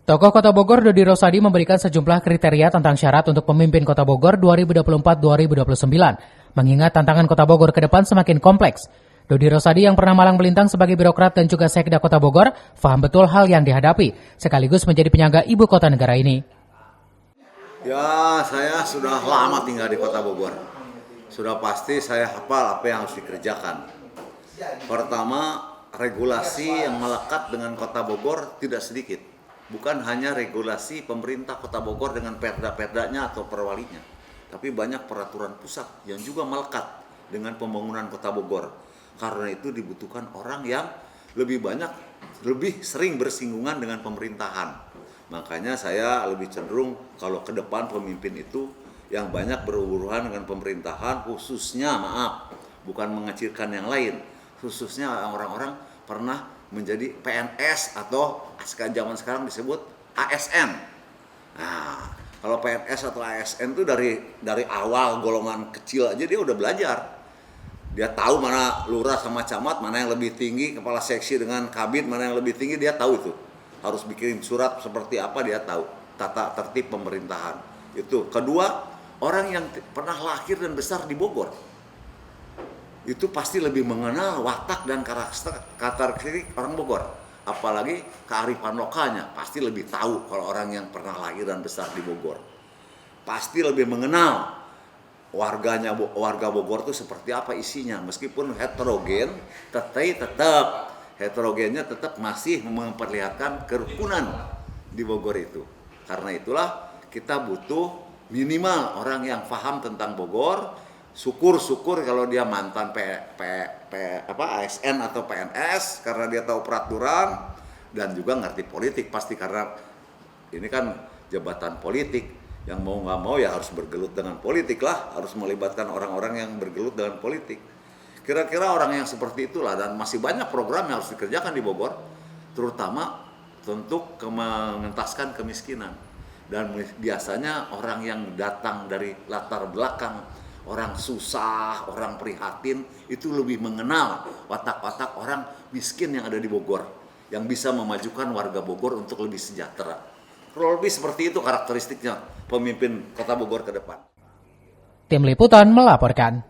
Tokoh Kota Bogor Dodi Rosadi memberikan sejumlah kriteria tentang syarat untuk pemimpin Kota Bogor 2024-2029. Mengingat tantangan Kota Bogor ke depan semakin kompleks. Dodi Rosadi yang pernah malang melintang sebagai birokrat dan juga sekda Kota Bogor, paham betul hal yang dihadapi, sekaligus menjadi penyangga ibu kota negara ini. Ya, saya sudah lama tinggal di Kota Bogor. Sudah pasti saya hafal apa yang harus dikerjakan. Pertama, regulasi yang melekat dengan Kota Bogor tidak sedikit. Bukan hanya regulasi pemerintah Kota Bogor dengan perda-perdanya atau perwalinya, tapi banyak peraturan pusat yang juga melekat dengan pembangunan Kota Bogor. Karena itu dibutuhkan orang yang lebih sering bersinggungan dengan pemerintahan. Makanya saya lebih cenderung kalau ke depan pemimpin itu yang banyak berhubungan dengan pemerintahan, khususnya bukan mengecilkan yang lain, khususnya orang-orang pernah menjadi PNS atau zaman sekarang disebut ASN. Nah, kalau PNS atau ASN itu dari awal golongan kecil aja dia udah belajar. Dia tahu mana lurah sama camat, mana yang lebih tinggi, kepala seksi dengan kabid, mana yang lebih tinggi, dia tahu itu. Harus bikin surat seperti apa, dia tahu. Tata tertib pemerintahan. Itu. Kedua, orang yang pernah lahir dan besar di Bogor. Itu pasti lebih mengenal watak dan karakteristik orang Bogor. Apalagi kearifan lokalnya. Pasti lebih tahu kalau orang yang pernah lahir dan besar di Bogor. Pasti lebih mengenal warga Bogor itu seperti apa isinya. Meskipun heterogen, tetap heterogennya tetap masih memperlihatkan kerukunan di Bogor itu. Karena itulah kita butuh minimal orang yang paham tentang Bogor. Syukur kalau dia mantan ASN atau PNS karena dia tahu peraturan dan juga ngerti politik pasti karena ini kan jabatan politik. Yang mau nggak mau ya harus bergelut dengan politik lah, harus melibatkan orang-orang yang bergelut dengan politik. Kira-kira orang yang seperti itulah, dan masih banyak program yang harus dikerjakan di Bogor, terutama untuk mengentaskan kemiskinan. Dan biasanya orang yang datang dari latar belakang orang susah, orang prihatin, itu lebih mengenal watak-watak orang miskin yang ada di Bogor, yang bisa memajukan warga Bogor untuk lebih sejahtera. Kalau lebih seperti itu karakteristiknya pemimpin Kota Bogor ke depan. Tim Liputan melaporkan.